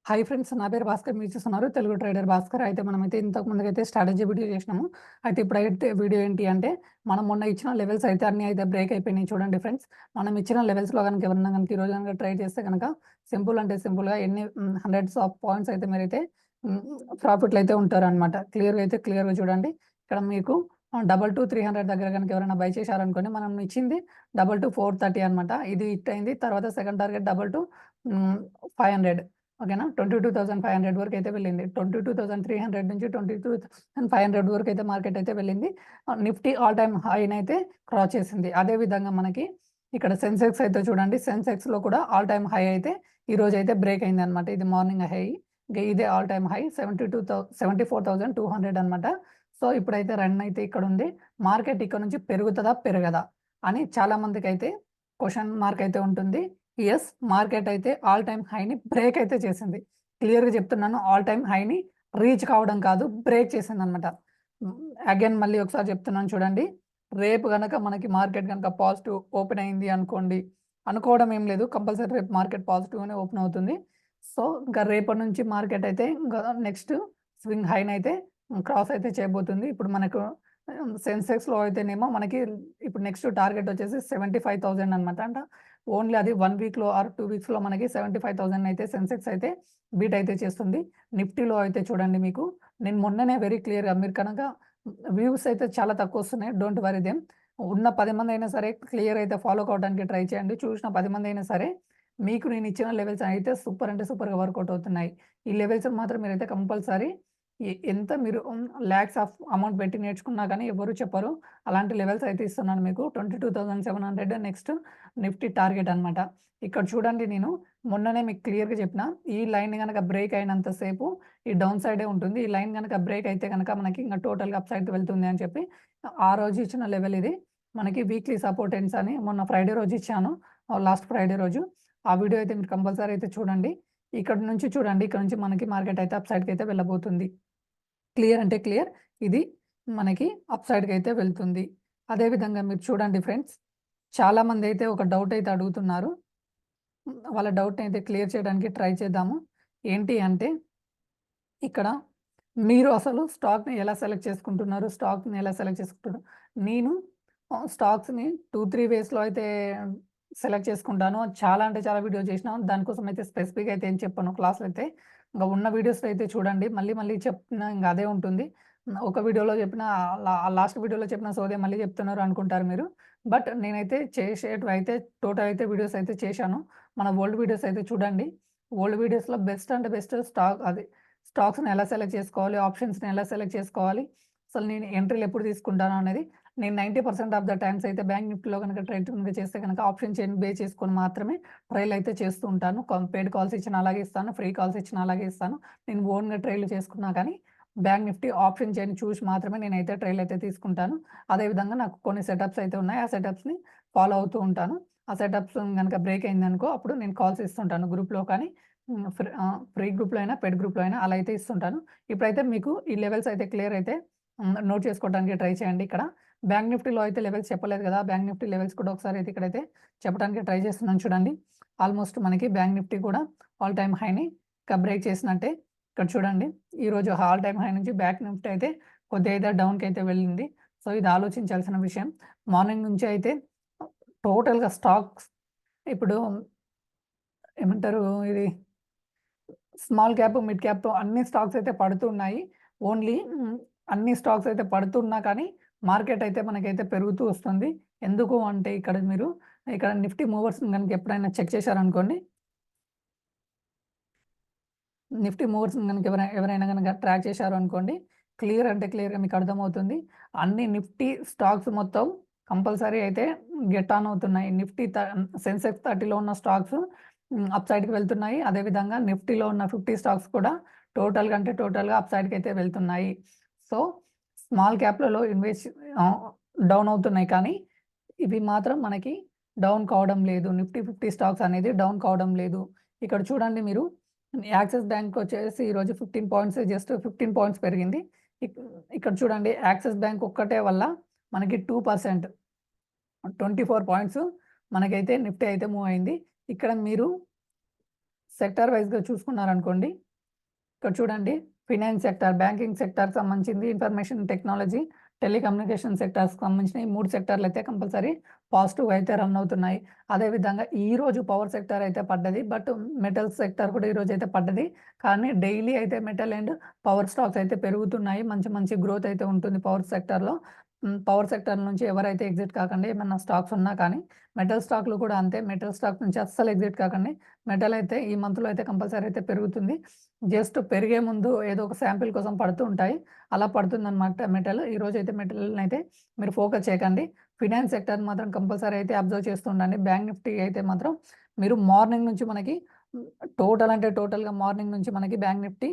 Hi friends, నా పేరు భాస్కర్. మీరు చూస్తున్నారు తెలుగు ట్రేడర్ భాస్కర్. అయితే మనమైతే ఇంతకు ముందుకైతే స్ట్రాటజీ వీడియో చేసినాము. అయితే ఇప్పుడైతే వీడియో ఏంటి అంటే, మనం మొన్న ఇచ్చిన లెవెల్స్ అయితే అన్నీ అయితే బ్రేక్ అయిపోయినాయి. చూడండి ఫ్రెండ్స్, మనం ఇచ్చిన లెవెల్స్లో కనుక ఎవరన్నా కనుక ఈరోజు కనుక ట్రేడ్ చేస్తే కనుక సింపుల్ అంటే సింపుల్గా ఎన్ని హండ్రెడ్స్ ఆఫ్ పాయింట్స్ అయితే మీరైతే ప్రాఫిట్లు అయితే ఉంటారనమాట. క్లియర్గా చూడండి. ఇక్కడ మీకు 22,300 దగ్గర కనుక ఎవరైనా బై చేశారనుకోండి, మనం ఇచ్చింది 22,430 అనమాట. ఇది హిట్ అయింది. తర్వాత సెకండ్ టార్గెట్ 22,500. ఓకేనా. 22,500 వరకు అయితే వెళ్ళింది. 22,300 నుంచి 22,500 వరకు అయితే మార్కెట్ అయితే వెళ్ళింది. నిఫ్టీ ఆల్ టైమ్ హైని అయితే క్రాస్ చేసింది. అదేవిధంగా మనకి ఇక్కడ సెన్సెక్స్ అయితే చూడండి. సెన్సెక్స్లో కూడా ఆల్ టైమ్ హై అయితే ఈరోజు అయితే బ్రేక్ అయింది అనమాట. ఇది మార్నింగ్ హై. ఇదే ఆల్ టైమ్ హై 74,200 అనమాట. సో ఇప్పుడైతే రన్ అయితే ఇక్కడ ఉంది. మార్కెట్ ఇక్కడ నుంచి పెరుగుతుందా పెరగదా అని చాలా మందికి అయితే క్వశ్చన్ మార్క్ అయితే ఉంటుంది. ఎస్, మార్కెట్ అయితే ఆల్ టైమ్ హైని బ్రేక్ అయితే చేసింది. క్లియర్గా చెప్తున్నాను, ఆల్ టైమ్ హైని రీచ్ కావడం కాదు, బ్రేక్ చేసింది అనమాట. అగైన్ మళ్ళీ ఒకసారి చెప్తున్నాను చూడండి. రేపు కనుక మనకి మార్కెట్ కనుక పాజిటివ్ ఓపెన్ అయింది అనుకోండి, అనుకోవడం ఏం లేదు, కంపల్సరీ రేపు మార్కెట్ పాజిటివ్గానే ఓపెన్ అవుతుంది. సో ఇంకా రేపటి నుంచి మార్కెట్ అయితే ఇంకా నెక్స్ట్ స్వింగ్ హైన్ అయితే క్రాస్ అయితే చేయబోతుంది. ఇప్పుడు మనకు సెన్సెక్స్లో అయితేనేమో మనకి ఇప్పుడు నెక్స్ట్ టార్గెట్ వచ్చేసి 75,000 అనమాట. అంట ఓన్లీ అది 1 వీక్లో ఆర్ 2 వీక్స్లో మనకి 75,000 అయితే సెన్సెక్స్ అయితే బీట్ అయితే చేస్తుంది. నిఫ్టీలో అయితే చూడండి, మీకు నేను మొన్ననే వెరీ క్లియర్గా, మీరు కనుక వ్యూస్ అయితే చాలా తక్కువ వస్తున్నాయి, డోంట్ వరీ దెమ్. ఉన్న 10 మంది అయినా సరే క్లియర్ అయితే ఫాలో కావడానికి ట్రై చేయండి. చూసిన 10 మంది అయినా సరే మీకు నేను ఇచ్చిన లెవెల్స్ అయితే సూపర్ అంటే సూపర్గా వర్కౌట్ అవుతున్నాయి. ఈ లెవెల్స్ మాత్రం మీరైతే కంపల్సరీ ఎంత మీరు ల్యాక్స్ ఆఫ్ అమౌంట్ పెట్టి నేర్చుకున్నా కానీ ఎవరు చెప్పరు. అలాంటి లెవెల్స్ అయితే ఇస్తున్నాను మీకు. 22,700 నెక్స్ట్ నిఫ్టీ టార్గెట్ అనమాట. ఇక్కడ చూడండి, నేను మొన్ననే మీకు క్లియర్గా చెప్పిన, ఈ లైన్ కనుక బ్రేక్ అయినంతసేపు ఈ డౌన్ సైడే ఉంటుంది. ఈ లైన్ కనుక బ్రేక్ అయితే కనుక మనకి ఇంకా టోటల్గా అప్ సైడ్కి వెళ్తుంది అని చెప్పి ఆ రోజు ఇచ్చిన లెవెల్ ఇది. మనకి వీక్లీ సపోర్టెన్స్ అని మొన్న ఫ్రైడే రోజు ఇచ్చాను, లాస్ట్ ఫ్రైడే రోజు. ఆ వీడియో అయితే మీరు కంపల్సరీ అయితే చూడండి. ఇక్కడ నుంచి చూడండి, ఇక్కడ నుంచి మనకి మార్కెట్ అయితే అప్ సైడ్కి అయితే వెళ్ళబోతుంది. క్లియర్ అంటే క్లియర్, ఇది మనకి అప్ సైడ్కి అయితే వెళ్తుంది. అదేవిధంగా మీరు చూడండి ఫ్రెండ్స్, చాలామంది అయితే ఒక డౌట్ అయితే అడుగుతున్నారు. వాళ్ళ డౌట్ని అయితే క్లియర్ చేయడానికి ట్రై చేద్దాము. ఏంటి అంటే, ఇక్కడ మీరు అసలు స్టాక్‌ని ఎలా సెలెక్ట్ చేసుకుంటున్నారు? నేను స్టాక్స్‌ని 2, 3 వేస్‌లో అయితే సెలెక్ట్ చేసుకుంటాను. చాలా అంటే చాలా వీడియోస్ చేసినాను. దానికోసం అయితే స్పెసిఫిక్‌గా అయితే ఏం చెప్పను క్లాస్‌లో అయితే. ఇంకా ఉన్న వీడియోస్‌లో అయితే చూడండి. మళ్ళీ మళ్ళీ చెప్తున్నా ఇంక అదే ఉంటుంది. ఒక వీడియోలో చెప్పిన లాస్ట్ వీడియోలో చెప్పిన సోదే మళ్ళీ చెప్తున్నారు అనుకుంటారు మీరు. బట్ నేనైతే చేసేటివైతే టోటల్ అయితే వీడియోస్ అయితే చేశాను. మన ఓల్డ్ వీడియోస్ అయితే చూడండి. ఓల్డ్ వీడియోస్‌లో బెస్ట్ అంటే బెస్ట్ స్టాక్స్‌ని ఎలా సెలెక్ట్ చేసుకోవాలి, ఆప్షన్స్‌ని ఎలా సెలెక్ట్ చేసుకోవాలి, అసలు నేను ఎంట్రీలు ఎప్పుడు తీసుకుంటాను అనేది, నేను 90% ఆఫ్ ద టైమ్స్ అయితే బ్యాంక్ నిఫ్టీలో కనుక ట్రేడ్ కనుక చేస్తే కనుక ఆప్షన్ చైన్ బేస్ చేసుకొని మాత్రమే ట్రైల్ అయితే చేస్తూ ఉంటాను. పెయిడ్ కాల్స్ ఇచ్చినా అలాగే ఇస్తాను, ఫ్రీ కాల్స్ ఇచ్చినా అలాగే ఇస్తాను. నేను ఓన్‌గా ట్రైల్ చేసుకున్నా కానీ బ్యాంక్ నిఫ్టీ ఆప్షన్ చైన్ చూసి మాత్రమే నేనైతే ట్రైల్ అయితే తీసుకుంటాను. అదేవిధంగా నాకు కొన్ని సెటప్స్ అయితే ఉన్నాయి. ఆ సెటప్స్‌ని ఫాలో అవుతూ ఉంటాను. ఆ సెటప్స్ గనుక బ్రేక్ అయిందనుకో అప్పుడు నేను కాల్స్ ఇస్తుంటాను గ్రూప్‌లో కానీ, ఫ్రీ గ్రూప్‌లో అయినా, పెయిడ్ గ్రూప్‌లో అయినా అలా అయితే ఇస్తుంటాను. ఇప్పుడైతే మీకు ఈ లెవెల్స్ అయితే క్లియర్ అయితే నోట్ చేసుకోవడానికి ట్రై చేయండి ఇక్కడ. బ్యాంక్ నిఫ్టీలో అయితే లెవెల్స్ చెప్పలేదు కదా! బ్యాంక్ నిఫ్టీ లెవెల్స్ కూడా ఒకసారి అయితే ఇక్కడైతే చెప్పడానికి ట్రై చేస్తున్నాను చూడండి. ఆల్మోస్ట్ మనకి బ్యాంక్ నిఫ్టీ కూడా ఆల్ టైమ్ హైని బ్రేక్ చేసినట్టే. ఇక్కడ చూడండి, ఈరోజు ఆల్ టైమ్ హై నుంచి బ్యాంక్ నిఫ్టీ అయితే కొద్దిగా అయితే డౌన్‌కి అయితే వెళ్ళింది. సో ఇది ఆలోచించాల్సిన విషయం. మార్నింగ్ నుంచి అయితే టోటల్‌గా స్టాక్స్ ఇప్పుడు ఏమంటారు ఇది, స్మాల్ క్యాప్, మిడ్ క్యాప్ అన్ని స్టాక్స్ అయితే పడుతున్నాయి. ఓన్లీ అన్ని స్టాక్స్ అయితే పడుతున్నా కానీ మార్కెట్ అయితే మనకైతే పెరుగుతూ వస్తుంది. ఎందుకు అంటే ఇక్కడ నిఫ్టీ మూవర్స్‌ని గనుక ఎప్పుడైనా చెక్ చేశారనుకోండి, నిఫ్టీ మూవర్స్‌ని గనుక ఎవరైనా గనుక ట్రాక్ చేశారు అనుకోండి, క్లియర్ అంటే క్లియర్‌గా మీకు అర్థమవుతుంది. అన్ని నిఫ్టీ స్టాక్స్ మొత్తం కంపల్సరీ అయితే గెట్ ఆన్ అవుతున్నాయి. సెన్సెక్స్ 30లో ఉన్న స్టాక్స్ అప్ సైడ్‌కి వెళ్తున్నాయి. అదేవిధంగా నిఫ్టీలో ఉన్న 50 స్టాక్స్ కూడా టోటల్‌గా అప్ సైడ్‌కి అయితే వెళ్తున్నాయి. సో స్మాల్ క్యాప్‌లలో డౌన్ అవుతున్నాయి కానీ ఇవి మాత్రం మనకి డౌన్ కావడం లేదు. నిఫ్టీ 50 స్టాక్స్ అనేది డౌన్ కావడం లేదు. ఇక్కడ చూడండి మీరు, యాక్సిస్ బ్యాంక్ వచ్చేసి ఈరోజు 15 పాయింట్స్, జస్ట్ 15 పాయింట్స్ పెరిగింది. ఇక్కడ చూడండి, యాక్సిస్ బ్యాంక్ ఒక్కటే వల్ల మనకి 2%, 24 పాయింట్స్ మనకైతే నిఫ్టీ అయితే మూవ్ అయింది. ఇక్కడ మీరు సెక్టార్ వైస్‌గా చూసుకున్నారనుకోండి, ఇక్కడ చూడండి ఫినాన్స్ సెక్టార్, బ్యాంకింగ్ సెక్టార్‌కి సంబంధించింది, ఇన్ఫర్మేషన్ టెక్నాలజీ, టెలికమ్యూనికేషన్ సెక్టార్స్‌కి సంబంధించిన ఈ 3 సెక్టార్‌లు అయితే కంపల్సరీ పాజిటివ్‌గా అయితే రన్ అవుతున్నాయి. అదేవిధంగా ఈరోజు పవర్ సెక్టార్ అయితే పడ్డది. బట్ మెటల్ సెక్టార్ కూడా ఈరోజు అయితే పడ్డది. కానీ డైలీ అయితే మెటల్ అండ్ పవర్ స్టాక్స్ అయితే పెరుగుతున్నాయి. మంచి మంచి గ్రోత్ అయితే ఉంటుంది పవర్ సెక్టార్‌లో. పవర్ సెక్టార్ నుంచి ఎవరైతే ఎగ్జిట్ కాకండి. ఏమన్నా స్టాక్స్ ఉన్నా కానీ, మెటల్ స్టాక్‌లు కూడా అంతే. మెటల్ స్టాక్ నుంచి అస్సలు ఎగ్జిట్ కాకండి. మెటల్ అయితే ఈ మంత్‌లో అయితే కంపల్సరీ అయితే పెరుగుతుంది. జస్ట్ పెరిగే ముందు ఏదో ఒక శాంపిల్ కోసం పడుతూ ఉంటాయి. అలా పడుతుందనమాట మెటల్. ఈరోజైతే మెటల్‌నైతే మీరు ఫోకస్ చేయకండి. ఫినాన్స్ సెక్టార్‌ని మాత్రం కంపల్సరీ అయితే అబ్జర్వ్ చేస్తూ ఉండండి. బ్యాంక్ నిఫ్టీ అయితే మాత్రం మీరు మార్నింగ్ నుంచి మనకి టోటల్ అంటే టోటల్‌గా మార్నింగ్ నుంచి మనకి బ్యాంక్ నిఫ్టీ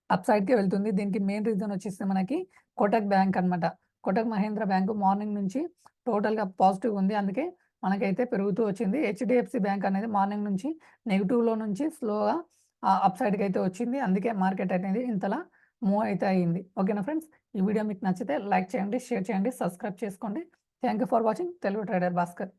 అప్ సైడ్‌కే వెళ్తుంది. దీనికి మెయిన్ రీజన్ వచ్చేసి మనకి కోటక్ బ్యాంక్ అనమాట. కోటక్ మహీంద్రా బ్యాంకు మార్నింగ్ నుంచి టోటల్‌గా పాజిటివ్‌గా ఉంది. అందుకే మనకైతే పెరుగుతూ వచ్చింది. హెచ్‌డీఎఫ్‌సీ బ్యాంక్ అనేది మార్నింగ్ నుంచి నెగెటివ్‌లో నుంచి స్లోగా అప్ సైడ్‌కైతే వచ్చింది. అందుకే మార్కెట్ అనేది ఇంతలా మూవ్ అయితే అయింది. ఓకేనా ఫ్రెండ్స్? ఈ వీడియో మీకు నచ్చితే లైక్ చేయండి, షేర్ చేయండి, సబ్స్క్రైబ్ చేసుకోండి. Thank you for watching Telugu trader Bhaskar.